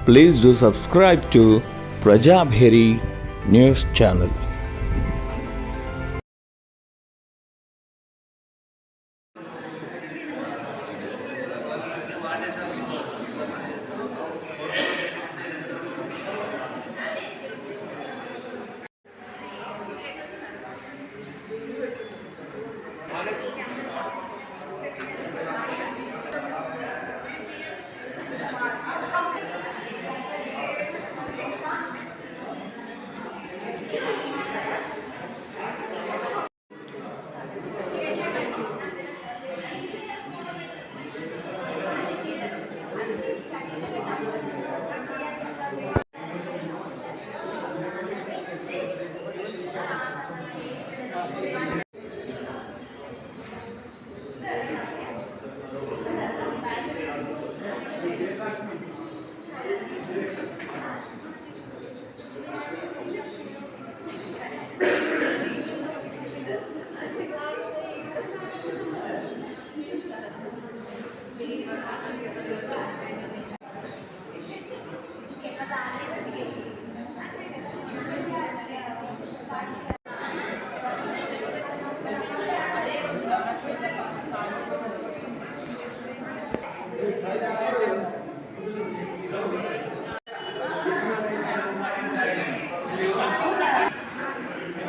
Please do subscribe to Prajabheri News Channel.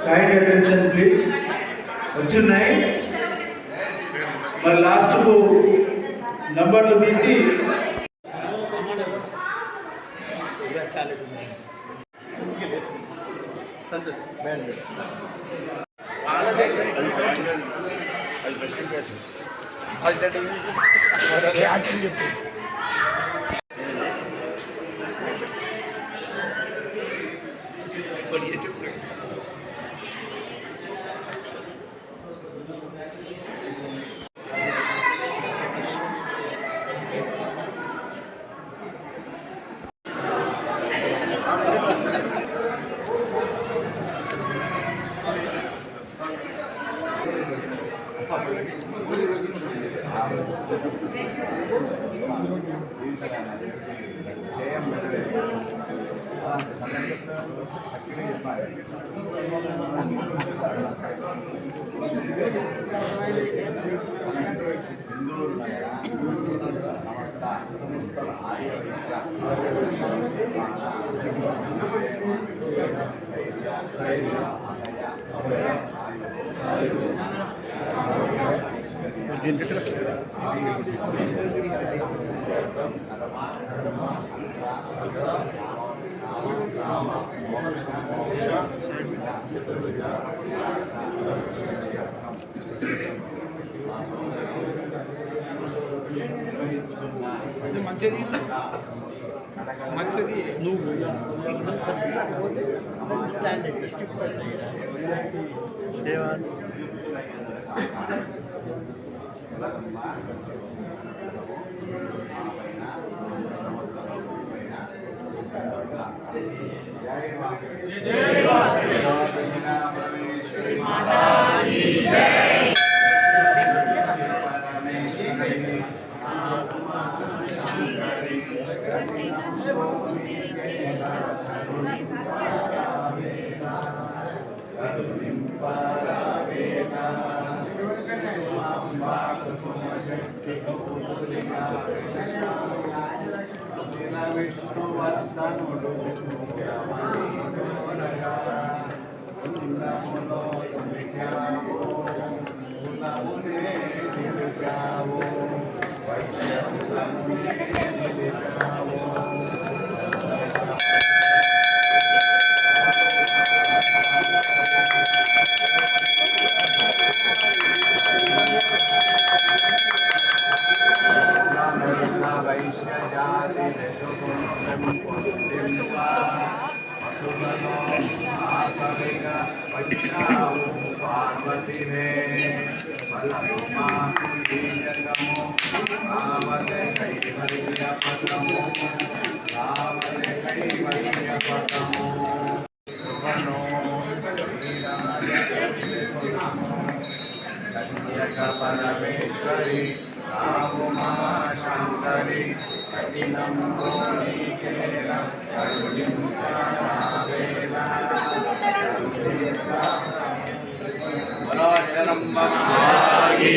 Kind attention please. వచ్చున్నాయి మరి last కు నంబర్లు తీసి మంచిది నువ్వు విష్ణువర్ధనుడు परमेश्वरी शांकरी कठिनम बोलो जगदम्बा माता की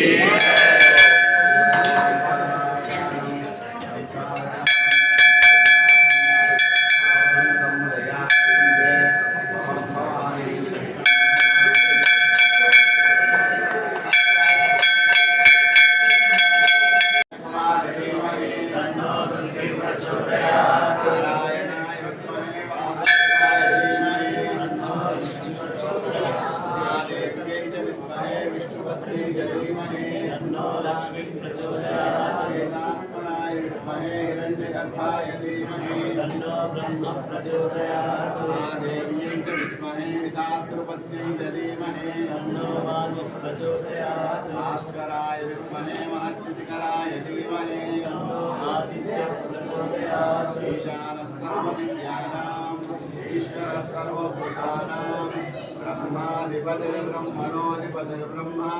हिरण्यगर्भाय धीमहि तन्नो ब्रह्म प्रचोदयात् महादेव्यै च विद्महे विधातृपत्न्यै च धीमहि तन्नो वायुः प्रचोदयात् भास्कराय विद्महे महद्युतिकराय धीमहि तन्नो आदित्यः प्रचोदयात् ईशानः सर्वविद्यानां ईश्वरः सर्वभूतानां ब्रह्माधिपतिर्ब्रह्मणोऽधिपतिर्ब्रह्मा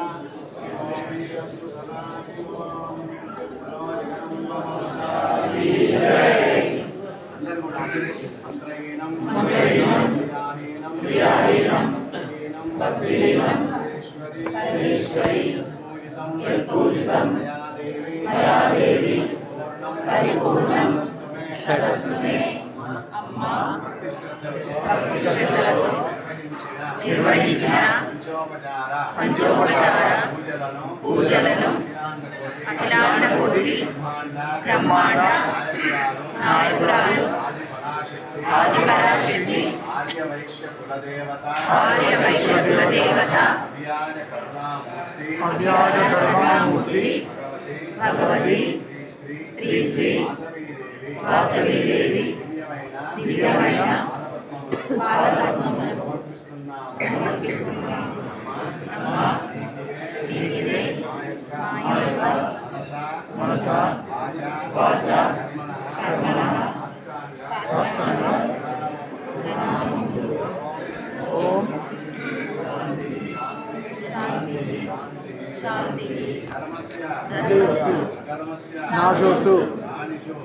शिवोऽपि अस्तु सदा शिवोऽं అందరూ కూడా మంత్రహీనం క్రియాహీనం భక్తిహీనం సర్వేశ్వరి పూజితం మయా దేవి పరిపూర్ణం షడస్మే భక్తి శ్రద్ధలతో నిర్వహించిన పంచోపచార పూజలను అఖిలాండ కోటి బ్రహ్మాండ నాయకురాలు ఆదిపరాశక్తి ఆర్యవైశ్య కులదేవత అవ్యాజ కరుణామూర్తి భగవతి శ్రీ శ్రీ వాసవీదేవి దివ్యమైన పాదపద్మములను సమర్పిస్తున్నాము. నీకిదే మా యొక్క మనస వాచ కర్మణః అష్టాంగ ఓం శాంతి నాశోస్తు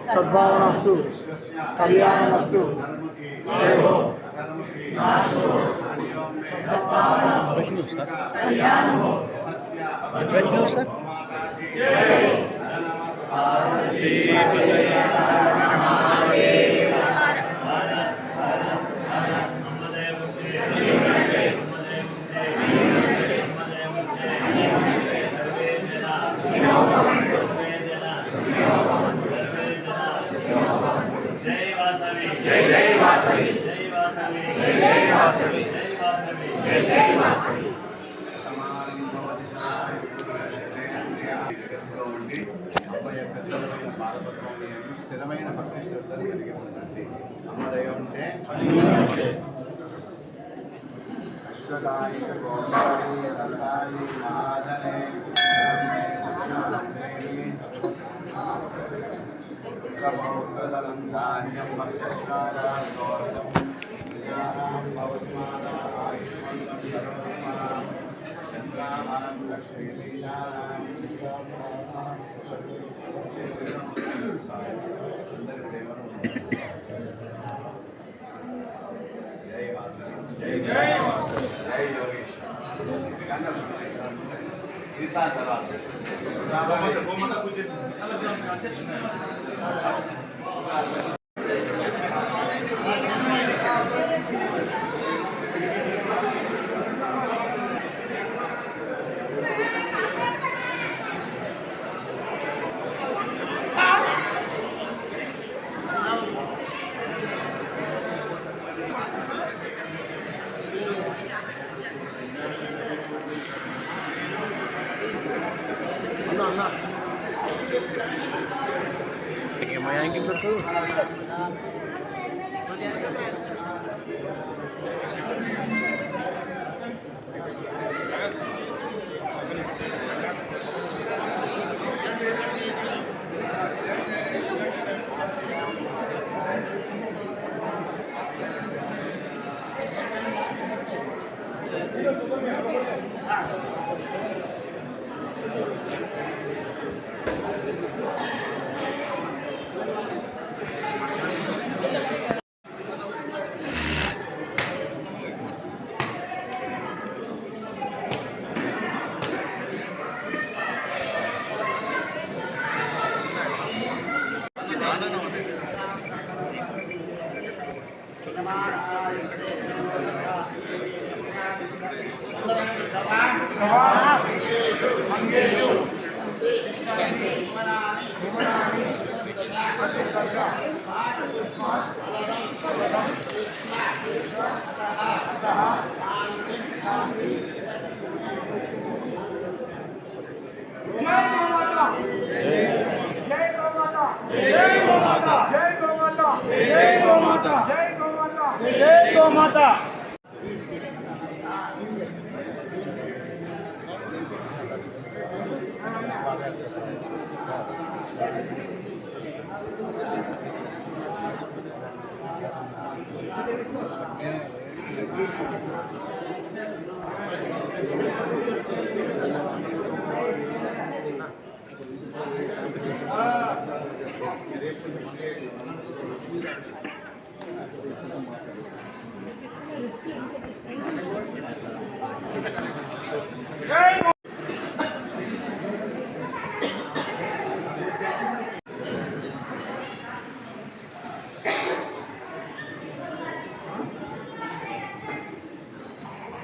సద్భావనస్తు కళ్యాణమస్తు జయ హో నాశో కళ్యాణమో స్థిరమైన భక్తి శ్రద్ధలు కలిగి ఉండండి. అమ్మదయ ఉంటే అశ్వదాయిక గోపాలి దళాయి మహాధనే పుత్రపౌత్రదలం ధాన్యం మత్స్యశ్వారా గౌరవం ప్రియానాం భవస్మాదా ఆయుష్మంతం సర్వధర్మాణం చంద్రానాం లక్ష్మీనాం అందరి ప్రేమను జై వాసవి జై యోగేష్ గీతా తర్వాత ఏమయ్యా ఇంకెందుకు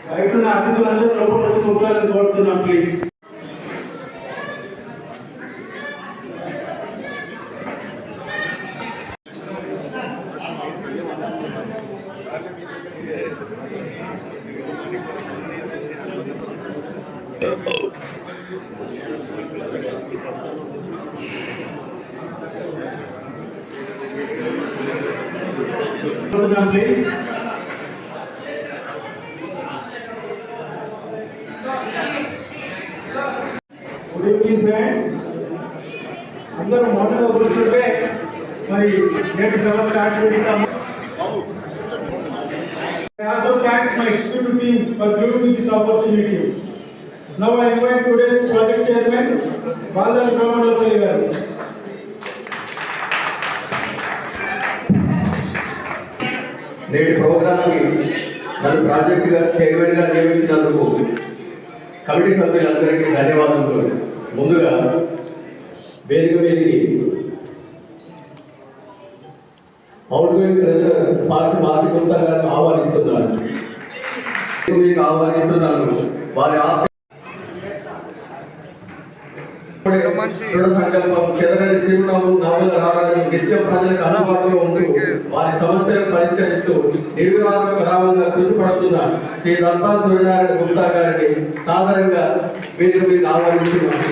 బయట ఉన్న అతిథులందరూ లోపల వచ్చి కూర్చోవాలని కోరుతున్నాం please. Please. Good evening friends. అందరూ మొదట కూర్చుంటే మరి నేటి సభ స్టార్ట్ చేస్తాము. I also thank my executive team for giving me this opportunity. Now I invite today's project chairman, Baldal Brahmanapalli garu. నేటి ప్రోగ్రామ్కి నన్ను ప్రాజెక్ట్ చైర్మన్గా నియమించినందుకు కమిటీ సభ్యులందరికీ ధన్యవాదాలు. ముందుగా వేదిక మీదకి అవుట్గోయింగ్ ప్రెసిడెంట్ పార్టీ గుప్తా గారిని ఆహ్వానిస్తున్నాను. వారి సంకల్పం చెదరని చిరునవ్వు నవ్వుల రారాజు నిత్యం ప్రజలకు అందుబాటులో ఉంటూ వారి సమస్యలను పరిష్కరిస్తూ నిర్విరామ గ్రామంగా కృషి పడుతున్న శ్రీ దంతా సూర్యనారాయణ గుప్తా గారిని సాధారణంగా వేదిక మీద ఆహ్వానిస్తున్నాను.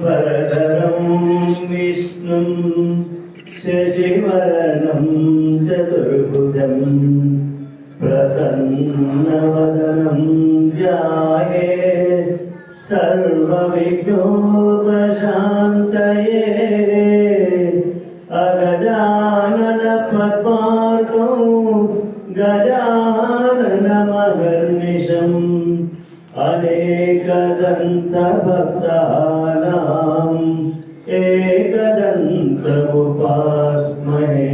వరదరం విష్ణుం శశివరణం చతుర్భుజం प्रसन्नवदनं ध्याये सर्वविघ्नोपशान्तये अगजाननपद्मार्कौ गजाननमहर्निशम् अनेकदन्तभक्तानाम् एकदन्तमुपास्महे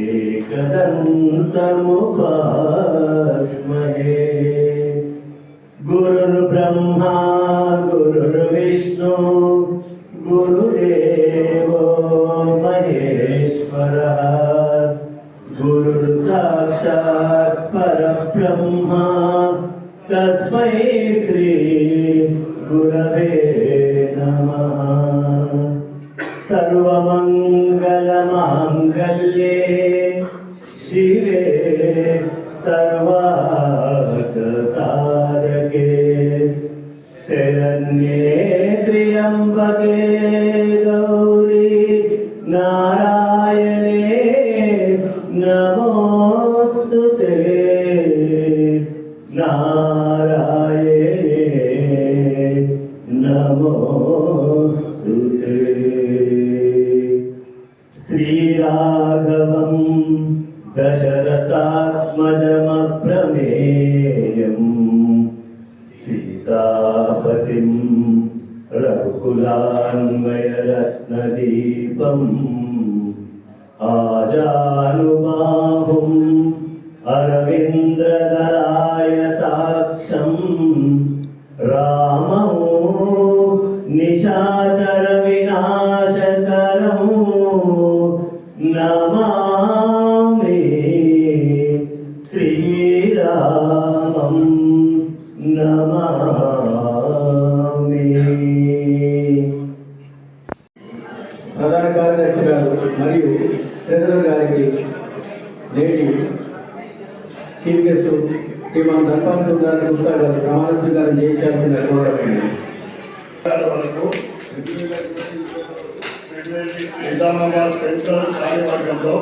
एकदन्तमुपास्महे। गुरुर्ब्रह्मा गुरुर्विष्णु गुरुदेवो महेश्वरः गुरुर्साक्षात् परब्रह्मा तस्मै श्री गुरवे नमः। सर्वमङ्गलमाङ्गल्ये शिवे सर्वार्थसाधके शरण्ये त्र्यम्बके गौरी नारायणे नमोस्तुते नारायणे नमोस्तुते। श्रीराघवं दशरथात्मजमप्रमेयम् सीतापतिं रघुकुलान्वयरत्नदीपम् आजानुबाहुम् अरविन्द्रदलायताक्षं रामं निशाचरविनाशकरं नमामि श्रीरामं नमामि। ప్రధాన కార్యదర్శి గారు మరియు ట్రెజరర్ గారికి నేటి చీఫ్ గెస్ట్ శ్రీమాన్ ధర్పాల్ సుందర్ గుప్తా గారు ప్రమాణ స్వీకారం చేయించాల్సిన కోరబడింది. నిజామాబాద్ సెంట్రల్ కార్యవర్గంలో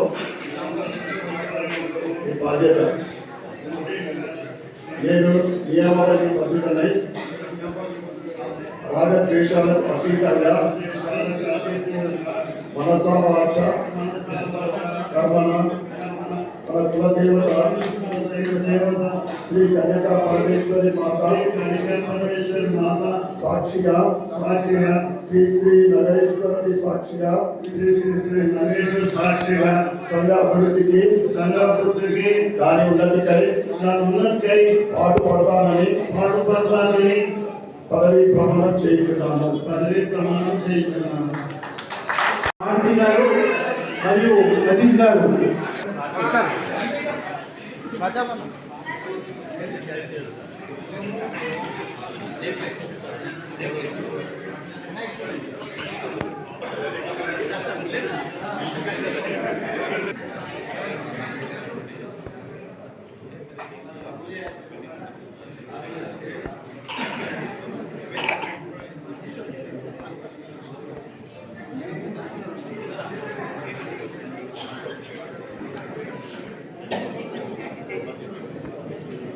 ఈ బాధ్యత నేను నియమావళి పద్ధతులై రాగద్వేషాలకు అతీతంగా మనసా వాచ కర్మణ మన కులదేవత శ్రీ కన్యకా పరమేశ్వరి మాత సాక్షిగా శ్రీ శ్రీ నగరేశ్వరి సాక్షిగా సంఘాభివృద్ధికి దాని ఉన్నతికై పాటుపడతానని పదవీ ప్రమాణం చేస్తున్నాను. ఆర్తి గారు మరియు సతీష్ గారు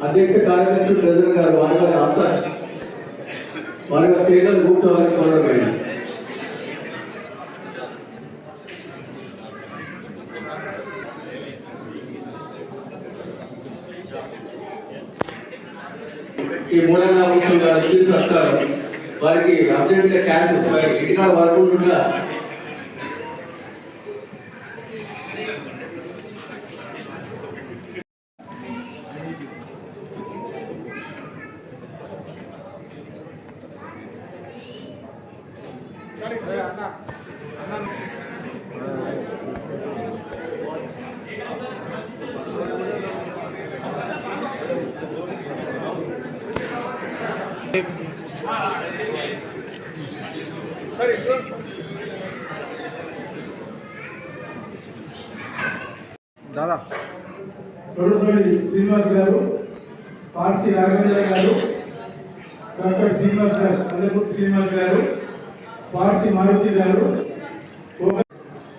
అధ్యక్ష కార్యదర్శి ట్రెజరర్ గారు వారి వారి స్టేషన్ కూర్చోవాలని కోరబడింది. ఈ మూలంగా ముఖ్యం గారు చీఫ్ వస్తారు. వారికి అర్జెంట్గా క్యాష్ ఇంటికాడ వర్క్ ఉంటుందా దాదా తొడుపల్లి శ్రీనివాస్ గారు, పార్సి రాఘవేంద్ర గారు, డాక్టర్ శ్రీనివాస్ గారు, అల్లపూడి శ్రీనివాస్ గారు, పార్సి మారుతి గారు,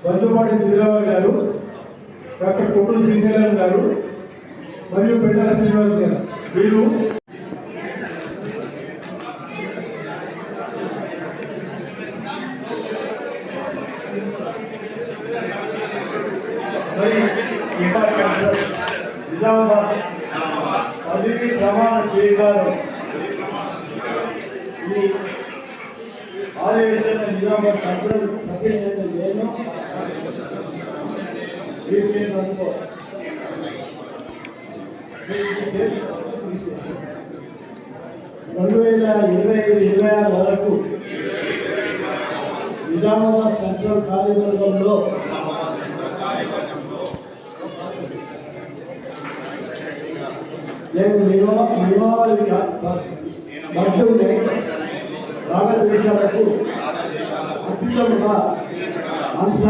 బంధుపాటి శ్రీరావు గారు, డాక్టర్ కోటూరు శ్రీశైలం గారు మరియు పెండాల శ్రీనివాస్ గారు. వీరు మరి నిజామాబాద్ పదవి ప్రమాణ స్వీకారం ఈ ఆదేశం నిజామాబాద్ సభ్యులు నేను అనుకో 2025-26 వరకు నిజామాబాద్ సెంట్రల్ కార్యవర్గంలో నేను నియమావళి మధ్య రాగద్వేషాలకు అత్యుత్తముగా అంశ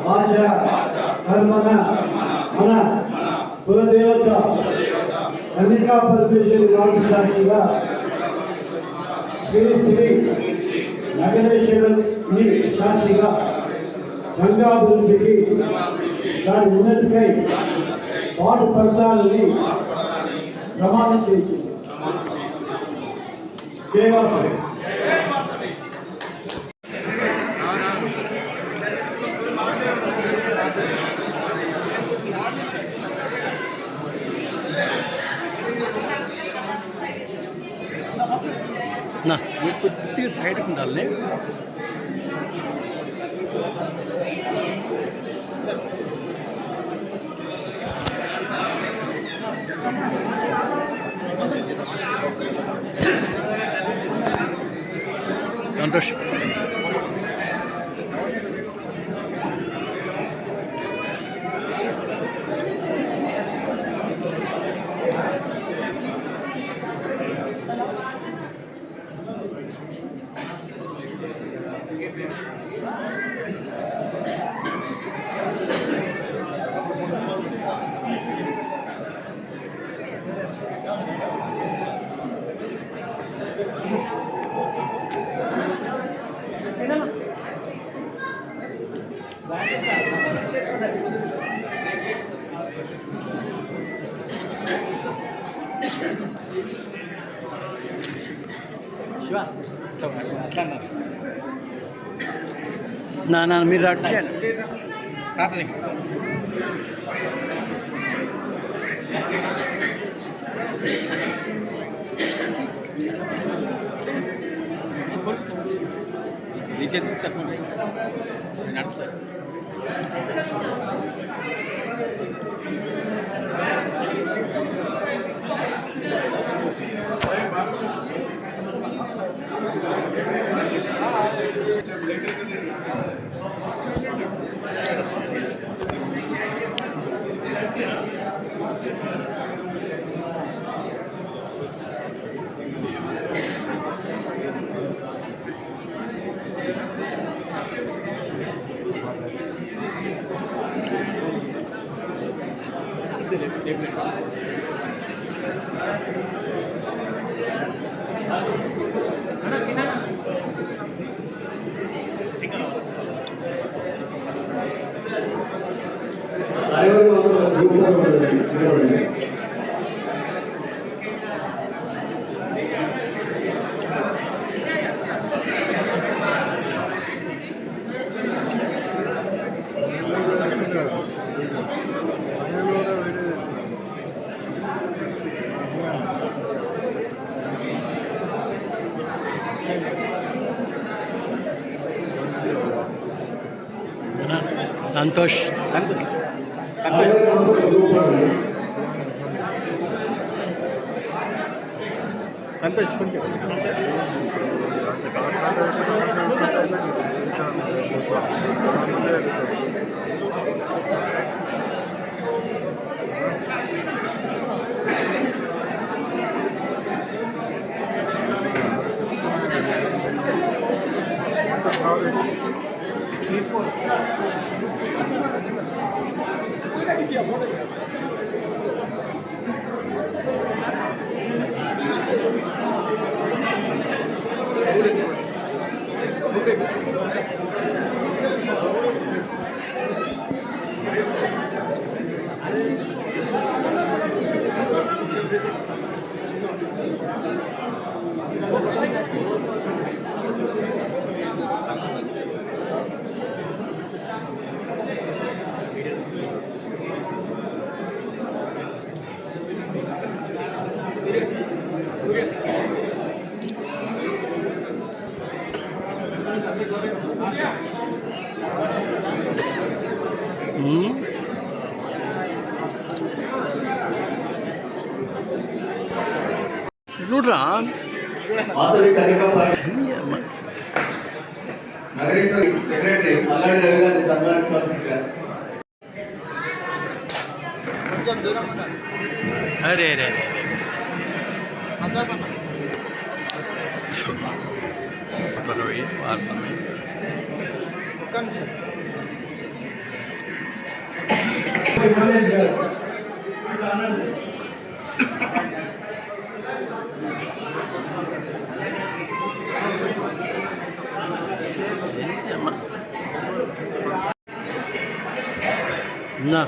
భాష కర్మన మన కులదేవత కన్నికా పరమేశ్వరి వారి సాక్షిగా శ్రీ శ్రీ నగరేశ్వరుని సాక్షిగా సంఘాభివృద్ధికి దాని ఉన్నతికై పాటుపడతానని ప్రమాణం చేయించింది. ना ये कुछ साइड में डाल लें संतोष शिवा ना మీరు అటు చేయండి తాతని नीचे నడుస్తారు संतोष చూడరా వాసవి కనికా నగరేశ్వరి సెక్రటరీ మల్లాడి రవి గారిని సన్మానించవలసిందిగా. అరే అరే నా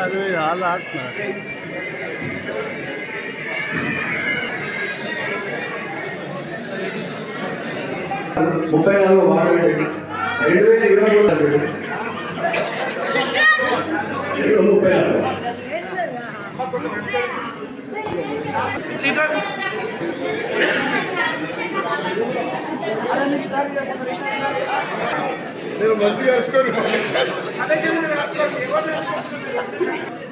అది వాళ్ళు ఆడుతున్నారు. 34వ వార్డు 2023 నేను మంచిగా వేసుకొని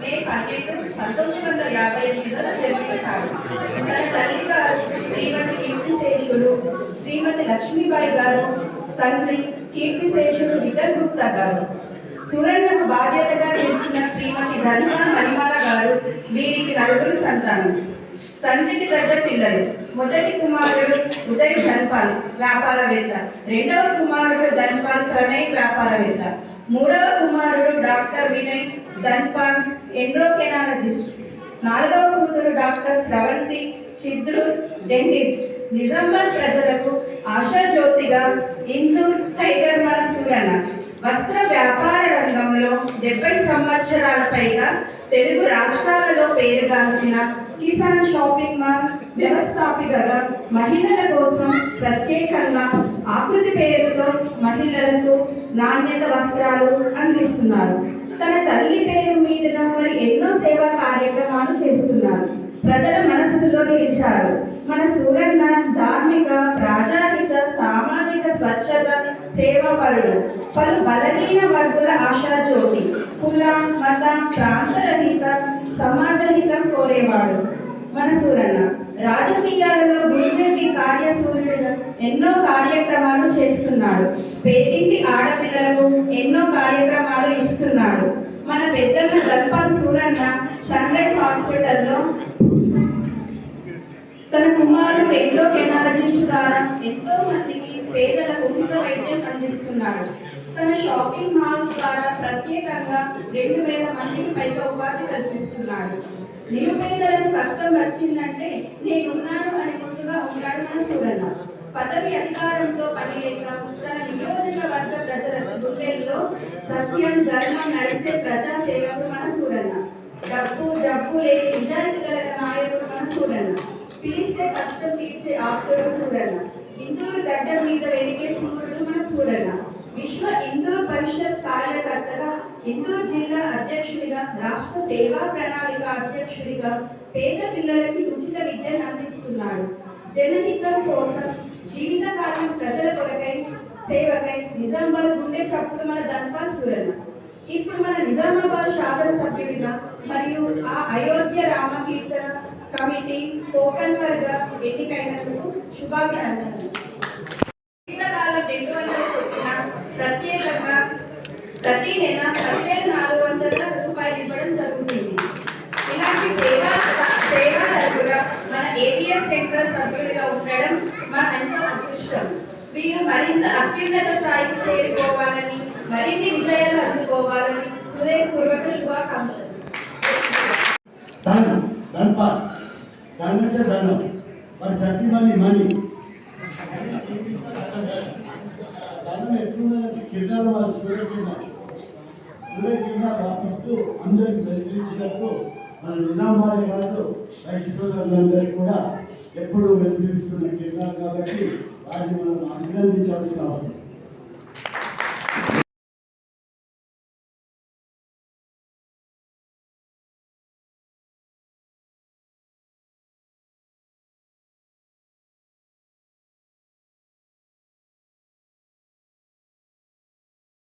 మే 12, 1958లో జన్మించారు. తన తల్లి గారు శ్రీమతి కీర్తిశేషులు శ్రీమతి లక్ష్మీబాయి గారు, తండ్రి కీర్తిశేషులు విఠల్ గుప్తా గారు. సూరన్నకు బాధ్యతగా నిలిచిన శ్రీమతి ధర్మాన్ మణిమాల గారు. వీరికి 4 సంతానం. తండ్రికి పెద్ద పిల్లలు. మొదటి కుమారుడు ఉదయ్ ధన్పాల్ వ్యాపారవేత్త, రెండవ కుమారుడు ధన్పాల్ ప్రణయ్ వ్యాపారవేత్త, మూడవ కుమారుడు డాక్టర్ వినయ్ ధన్పాల్ ఎండ్రోకెనాలజిస్ట్, 4వ కూతురు డాక్టర్ స్రవంతి చిద్రు డెంటిస్ట్. నిజామాబాద్ ప్రజలకు ఆశాజ్యోతిగా ఇందూర్ టైగర్ మన సూరన్న. వస్త్ర వ్యాపార రంగంలో 70 సంవత్సరాల పైగా తెలుగు రాష్ట్రాలలో పేరుగాంచిన కిసాన్ షాపింగ్ మాల్ వ్యవస్థాపికగా మహిళల కోసం ప్రత్యేకంగా ఆకృతి పేరుతో మహిళలకు నాణ్యత వస్త్రాలు అందిస్తున్నారు. తన తల్లి పేరు మీద మరి ఎన్నో సేవా కార్యక్రమాలు చేస్తున్నారు. ప్రజల మనస్సులో నిలిచారు. మన సూరన్న ధార్మిక, ప్రజాహిత, సామాజిక స్వచ్ఛత సేవాపరుడు, పలు బలహీన వర్గుల ఆశాజ్యోతి, కుల మత ప్రాంతరహిత సమాజహితం కోరేవాడు మన సూరన్న. రాజకీయాలలో బీజేపీ కార్యసూర్యుడిగా ఎన్నో కార్యక్రమాలు చేస్తున్నాడు. పేదింటి ఆడపిల్లలకు ఎన్నో కార్యక్రమాలు ఇస్తున్నాడు. మన పెద్దన్న ధన్పాల్ సూరన్న సన్ రైజ్ హాస్పిటల్లో తన కుమారుడు ఎండ్రోకెనాలజిస్ట్ ద్వారా ఎంతో మందికి పేదలకు ఉచిత వైద్యం అందిస్తున్నాడు. తన షాపింగ్ మాల్ ద్వారా ప్రత్యేకంగా 2000 మందికి పైగా ఉపాధి కల్పిస్తున్నాడు. నిరుపేదలకు కష్టం వచ్చిందంటే నేనున్నాను అని ముందుగా ఉంటాడు మన సూరన్న. పదవి అధికారంతో పని లేక తన నియోజకవర్గ ప్రజల గుండెల్లో సత్యం ధర్మం నడిచే ప్రజాసేవకుడు మన సూరన్న. డబ్బు జబ్బు లేని నిజాయితీ గల నాయకుడు మన సూరన్న. పిలిస్తే కష్టం తీర్చే ఆప్తుడు సూరన్న. ఇందూరు గడ్డ మీద వెలిగే సూర్యుడు మన సూరన్న. విశ్వ హిందూ పరిషత్ కార్యకర్తగా, ఇందూరు జిల్లా అధ్యక్షుడిగా, రాష్ట్ర సేవా ప్రణాళిక అధ్యక్షుడిగా పేద పిల్లలకి ఉచిత విద్యను అందిస్తున్నాడు. జనహితం కోసం జీవితకాలం ప్రజల కొరకై సేవకై నిజామాబాద్ గుండె చప్పుడు మన ధన్పాల్ సూరన్న. ఇప్పుడు మన నిజామాబాద్ శాసనసభ్యుడిగా మరియు ఆ అయోధ్య రామకీర్తన కమిటీ కోకన్వర్గా ఎన్నికైనందుకు శుభాభినందనలు. జీవితకాలం 200 చొప్పున ప్రత్యేకంగా ప్రతి నెల 1400 రూపాయలు ఇవ్వడం జరుగుతుంది. ఇలాంటి సేవాదారులుగా మన ఏపీఎస్ సెంట్రల్ సభ్యులుగా ఉండడం మన ఎంతో అదృష్టం. వీరు మరింత అత్యున్నత స్థాయికి చేరుకోవాలని, మరిన్ని విజయాలు అందుకోవాలని హృదయపూర్వక శుభాకాంక్షలు. ధన్పాల్ దానంటే ధనం, మరి సత్యమని మనీ ధనం ఎట్లున్నదంటే కిరణాలు వాళ్ళు సూర్యకిరణ వ్యాపిస్తూ అందరికి వెలిగించినట్టు మన నిజామాబాద్ కాదు రైతులందరికీ కూడా ఎప్పుడు వెలిగిస్తున్న కిరణాలు కాబట్టి వారిని మనం అభినందించాల్సిన అవసరం.